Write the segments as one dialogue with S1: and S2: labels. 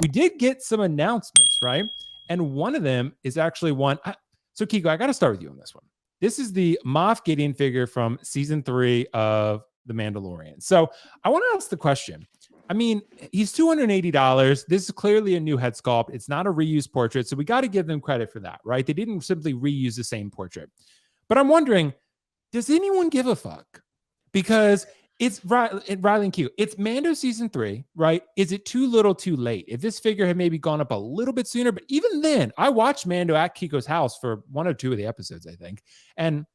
S1: we did get some announcements, right? And one of them is actually one. So Kiko, I got to start with you on this one. This is the Moff Gideon figure from season 3 of The Mandalorian. So I want to ask the question. I mean, he's $280. This is clearly a new head sculpt. It's not a reused portrait. So we got to give them credit for that, right? They didn't simply reuse the same portrait. But I'm wondering, does anyone give a fuck? Because it's Riley and Q. It's Mando season 3, right? Is it too little too late? If this figure had maybe gone up a little bit sooner, but even then, I watched Mando at Kiko's house for 1 or 2 of the episodes, I think. And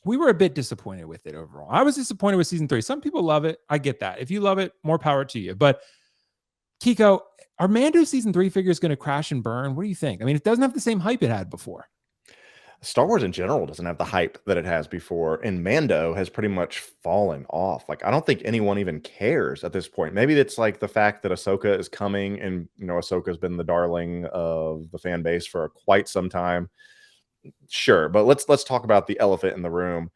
S1: we were a bit disappointed with it overall. I was disappointed with season 3. Some people love it. I get that. If you love it, more power to you. But Kiko, are Mando season 3 figures going to crash and burn? What do you think? I mean, it doesn't have the same hype it had before.
S2: Star Wars in general doesn't have the hype that it has before, and Mando has pretty much fallen off. Like, I don't think anyone even cares at this point. Maybe it's like the fact that Ahsoka is coming, and Ahsoka's been the darling of the fan base for quite some time. Sure, but let's talk about the elephant in the room.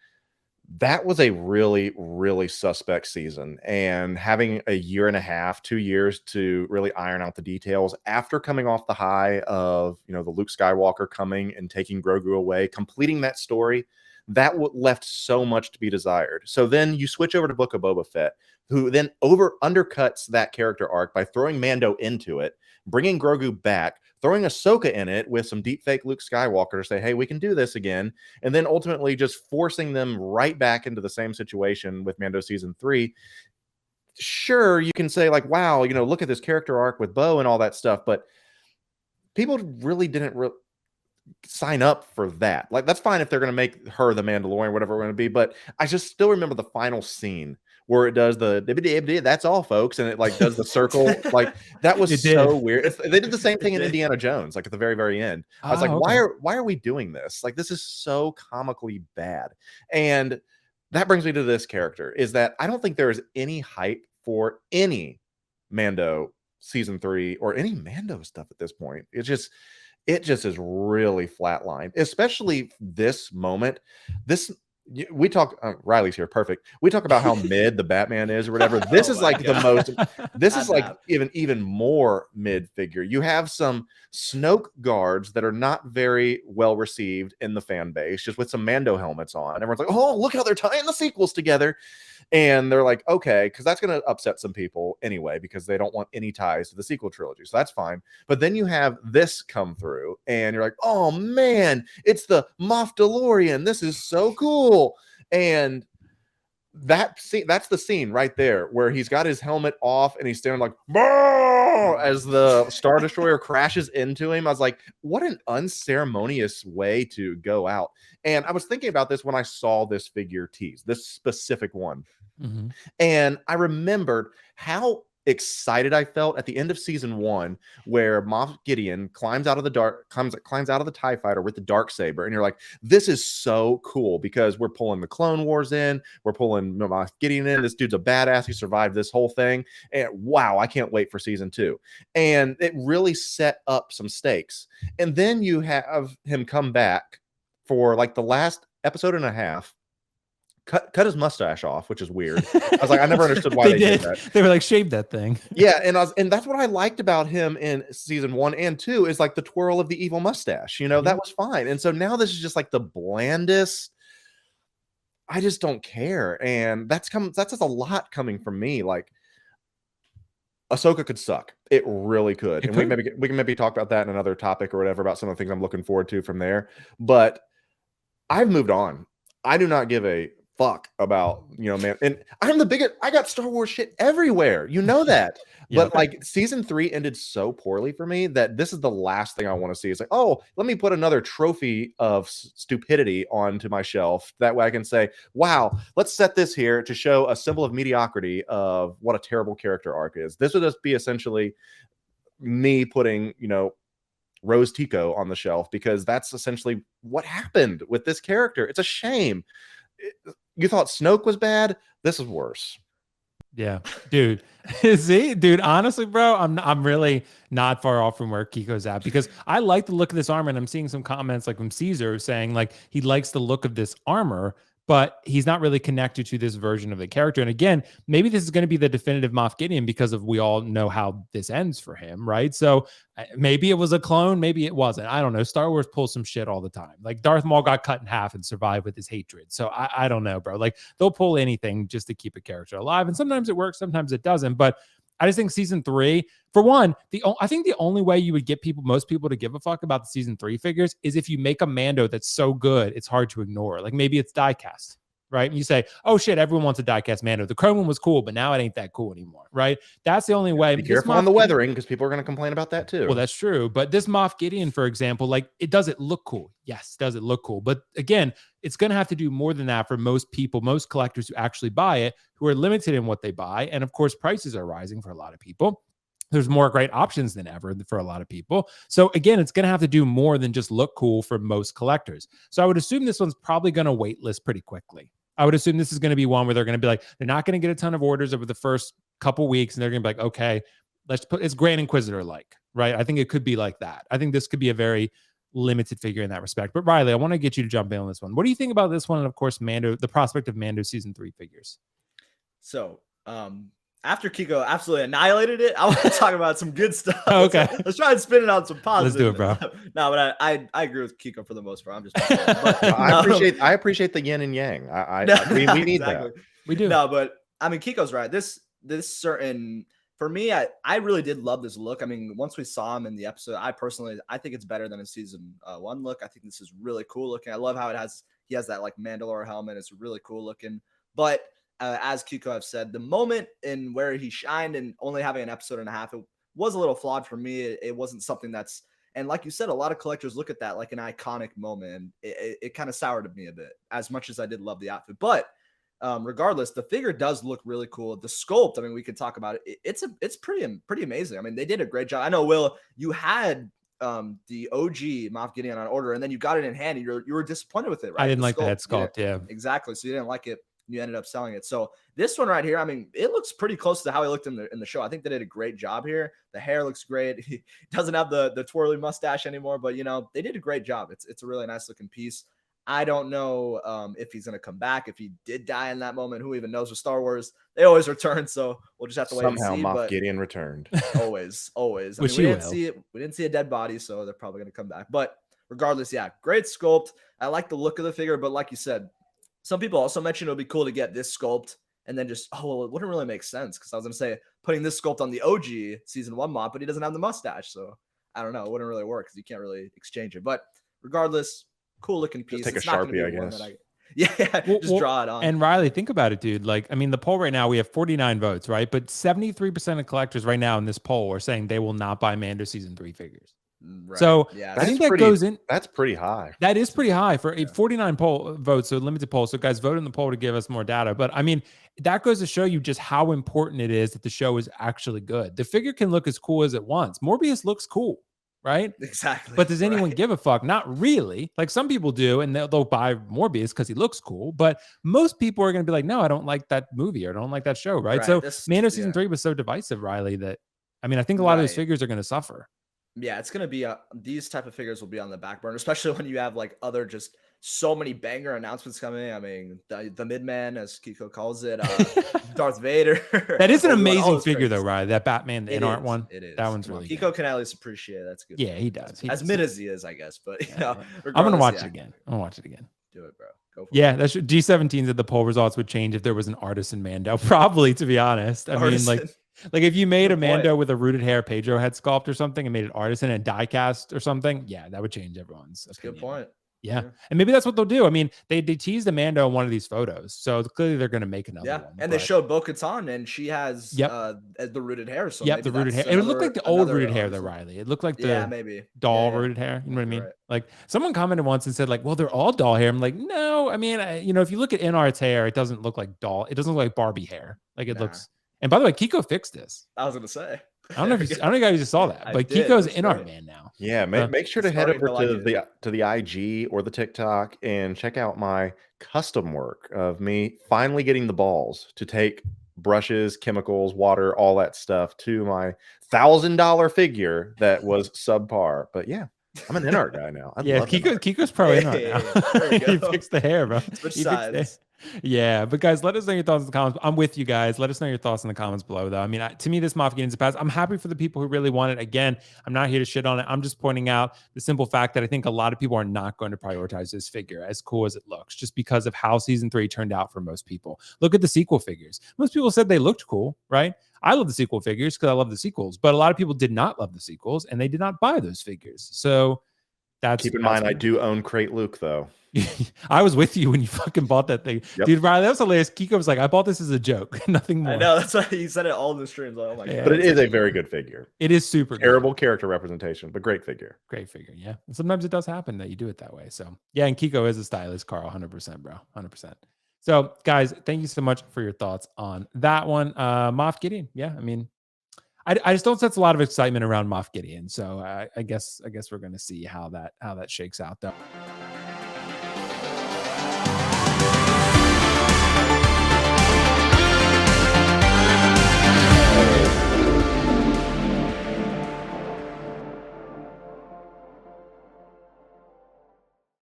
S2: That was a really, really suspect season, and having a year and a half, 2 years to really iron out the details after coming off the high of, the Luke Skywalker coming and taking Grogu away, completing that story, that left so much to be desired. So then you switch over to Book of Boba Fett, who then undercuts that character arc by throwing Mando into it, bringing Grogu back, throwing Ahsoka in it with some deepfake Luke Skywalker to say, hey, we can do this again. And then ultimately just forcing them right back into the same situation with Mando season 3. Sure, you can say like, wow, look at this character arc with Bo and all that stuff. But people really didn't sign up for that. Like, that's fine if they're going to make her the Mandalorian, whatever we're going to be. But I just still remember the final scene where it does the that's all, folks, and it like does the circle. Like, that was so weird. They did the same thing in Indiana Jones, like at the very, very end. I was like, okay, why are we doing this? Like, this is so comically bad. And that brings me to this character, is that I don't think there is any hype for any Mando season 3 or any Mando stuff at this point. It just is really flatlined, especially this moment. We talk, Riley's here, perfect. We talk about how mid the Batman is or whatever. This is like the most, this is like even more mid figure. You have some Snoke guards that are not very well received in the fan base, just with some Mando helmets on. Everyone's like, oh, look how they're tying the sequels together. And they're like, okay, because that's going to upset some people anyway, because they don't want any ties to the sequel trilogy. So that's fine. But then you have this come through, and you're like, oh man, it's the Moff DeLorean. This is so cool. And that's the scene right there where he's got his helmet off and he's standing like, as the Star Destroyer crashes into him. I was like, what an unceremonious way to go out. And I was thinking about this when I saw this figure tease, this specific one. Mm-hmm. And I remembered how excited I felt at the end of season 1, where Moff Gideon climbs out of the TIE fighter with the Darksaber, and you're like, this is so cool, because we're pulling the Clone Wars in, we're pulling Moff Gideon in. This dude's a badass. He survived this whole thing, and wow, I can't wait for season 2. And it really set up some stakes. And then you have him come back for like the last episode and a half, cut his mustache off, which is weird. I was like, I never understood why they did that.
S1: They were like, shave that thing.
S2: Yeah, and that's what I liked about him in season 1 and 2, is like the twirl of the evil mustache. That was fine. And so now this is just like the blandest. I just don't care, and that's just a lot coming from me. Like, Ahsoka could suck. It really could. We can maybe talk about that in another topic or whatever, about some of the things I'm looking forward to from there. But I've moved on. I do not give a fuck about, man. And I got Star Wars shit everywhere. That. Yeah. But like, season 3 ended so poorly for me that this is the last thing I want to see. It's like, oh, let me put another trophy of stupidity onto my shelf. That way I can say, wow, let's set this here to show a symbol of mediocrity of what a terrible character arc is. This would just be essentially me putting, Rose Tico on the shelf, because that's essentially what happened with this character. It's a shame. You thought Snoke was bad? This is worse.
S1: Yeah, dude. See, dude, honestly, bro, I'm really not far off from where Kiko's at, because I like the look of this armor, and I'm seeing some comments like from Caesar saying like he likes the look of this armor, but he's not really connected to this version of the character. And again, maybe this is going to be the definitive Moff Gideon because of we all know how this ends for him, right? So maybe it was a clone, maybe it wasn't. I don't know. Star Wars pulls some shit all the time. Like Darth Maul got cut in half and survived with his hatred. So I don't know, bro. Like they'll pull anything just to keep a character alive. And sometimes it works, sometimes it doesn't. But I just think season 3, for one, I think the only way you would get most people to give a fuck about the season 3 figures is if you make a Mando that's so good it's hard to ignore. Like maybe it's diecast, right? And you say, oh shit, everyone wants a diecast Mando. The Chrome one was cool, but now it ain't that cool anymore, right? That's the only way.
S2: Be careful on the weathering because people are going to complain about that too.
S1: Well, that's true. But this Moff Gideon, for example, like does it look cool? Yes, does it look cool? But again, it's going to have to do more than that for most people, most collectors who actually buy it, who are limited in what they buy. And of course, prices are rising for a lot of people. There's more great options than ever for a lot of people. So again, it's going to have to do more than just look cool for most collectors. So I would assume this one's probably going to wait list pretty quickly. I would assume this is going to be one where they're going to be like, they're not going to get a ton of orders over the first couple weeks. And they're going to be like, okay, let's put it's Grand Inquisitor like, right? I think it could be like that. I think this could be a very limited figure in that respect. But Riley, I want to get you to jump in on this one. What do you think about this one? And of course, Mando, the prospect of Mando season 3 figures.
S3: So, after Kiko absolutely annihilated it, I want to talk about some good stuff.
S1: Okay.
S3: Let's try and spin it on some positive.
S1: Let's do it, bro.
S3: No, but I agree with Kiko for the most part. I'm just
S2: but, I appreciate the yin and yang. We need that.
S1: We do.
S3: No, but I mean Kiko's right. This certain for me, I really did love this look. I mean, once we saw him in the episode, I think it's better than a season 1 look. I think this is really cool looking. I love how he has that like Mandalorian helmet. It's really cool looking. But as Kiko have said, the moment in where he shined and only having an episode and a half, it was a little flawed for me. It wasn't something that's, and like you said, a lot of collectors look at that like an iconic moment. And it kind of soured me a bit, as much as I did love the outfit. But regardless, the figure does look really cool. The sculpt, I mean, we could talk about it. It's pretty amazing. I mean, they did a great job. I know, Will, you had the OG Moff Gideon on order, and then you got it in hand, and you were disappointed with it, right?
S1: I didn't like the head sculpt. Yeah,
S3: exactly. So you didn't like it. You ended up selling it. So this one right here, I mean, it looks pretty close to how he looked in the show. I think they did a great job here. The hair looks great. He doesn't have the twirly mustache anymore, but they did a great job. It's a really nice looking piece. I don't know if he's going to come back. If he did die in that moment, who even knows with Star Wars? They always return, so we'll just have to wait and see.
S2: Somehow Moff Gideon returned.
S3: Always. I mean, we didn't see a dead body, so they're probably going to come back. But regardless, yeah, great sculpt. I like the look of the figure, but like you said, some people also mentioned it would be cool to get this sculpt and then just, it wouldn't really make sense because I was going to say putting this sculpt on the OG season 1 Moff, but he doesn't have the mustache. So I don't know. It wouldn't really work because you can't really exchange it. But regardless, cool looking piece.
S2: Just take a Sharpie, I guess.
S3: Just draw it on.
S1: And Riley, think about it, dude. Like, I mean, the poll right now, we have 49 votes, right? But 73% of collectors right now in this poll are saying they will not buy Mando season 3 figures.
S3: Right.
S1: So yeah, I think that goes in.
S2: That's pretty high.
S1: That is pretty high for a 49 poll votes, so limited poll. So guys, vote in the poll to give us more data. But I mean, that goes to show you just how important it is that the show is actually good. The figure can look as cool as it wants. Morbius looks cool, right?
S3: Exactly.
S1: But does anyone give a fuck? Not really. Like some people do, and they'll buy Morbius because he looks cool. But most people are going to be like, no, I don't like that movie or I don't like that show, right? So Mando season 3 was so divisive, Riley, that I mean, I think a lot of those figures are going to suffer.
S3: Yeah, it's going to be these type of figures will be on the back burner, especially when you have like other just so many banger announcements coming. I mean, the Midman, as Kiko calls it, Darth Vader.
S1: That is an amazing figure, though, Riley. That Batman, the in-art one.
S3: It is.
S1: That one's really
S3: Kiko can at least appreciate it. That's good.
S1: Yeah, he does.
S3: As mid as he is, I guess. But I'm
S1: going to watch it again. I'm going to watch it again.
S3: Do it, bro. Go for
S1: it. That's G17 said the poll results would change if there was an artist in Mando. Probably, to be honest. I mean, like if you made a Mando with a rooted hair Pedro head sculpt or something and made it artisan and die cast or something, yeah, that would change everyone's opinion.
S3: Good point.
S1: Yeah. And maybe that's what they'll do. I mean, they teased Mando in one of these photos, so clearly they're going to make another one.
S3: And they showed Bo-Katan, and she has the rooted hair. So
S1: the rooted hair. It looked like the old rooted hair, though, Riley. It looked like the
S3: maybe
S1: doll rooted hair. You know what I mean? Right. Like someone commented once and said, like, well, they're all doll hair. I'm like, no. I mean, if you look at Inart's hair, it doesn't look like doll. It doesn't look like Barbie hair. Like it looks. And by the way, Kiko fixed this.
S3: I was going to say.
S1: I don't know if you guys just saw that, but Kiko's Inart man now.
S2: Yeah, make sure to head over to the IG or the TikTok and check out my custom work of me finally getting the balls to take brushes, chemicals, water, all that stuff to my $1,000 figure that was subpar. But yeah, I'm an Inart guy now. I
S1: Yeah,
S2: love Inart.
S1: Kiko's pro in right
S3: Hey,
S1: now.
S3: there we
S1: He
S3: go.
S1: fixed the hair, bro.
S3: Switch
S1: He fixed the-
S3: sides.
S1: Yeah, but guys, let us know your thoughts in the comments. I'm with you guys. Let us know your thoughts in the comments below, though. I mean, to me, this Moff Gideon's a pass. I'm happy for the people who really want it. Again, I'm not here to shit on it. I'm just pointing out the simple fact that I think a lot of people are not going to prioritize this figure, as cool as it looks, just because of how season 3 turned out for most people. Look at the sequel figures. Most people said they looked cool, right? I love the sequel figures because I love the sequels, but a lot of people did not love the sequels and they did not buy those figures. So
S2: Keep in mind, I do own Crate Luke, though.
S1: I was with you when you fucking bought that thing.
S2: Yep.
S1: Dude, Riley, that was hilarious. Kiko was like, I bought this as a joke, nothing more.
S3: I know, that's why he said it all in the streams. Like, oh my
S1: Yeah.
S3: god.
S2: But it is a very good figure.
S1: It is super good.
S2: Terrible character representation, but great figure.
S1: Great figure, yeah. And sometimes it does happen that you do it that way. So yeah, and Kiko is a stylist, Carl, 100%, bro, 100%. So guys, thank you so much for your thoughts on that one. Moff Gideon, yeah, I mean, I just don't sense a lot of excitement around Moff Gideon. So I guess we're gonna see how that shakes out though.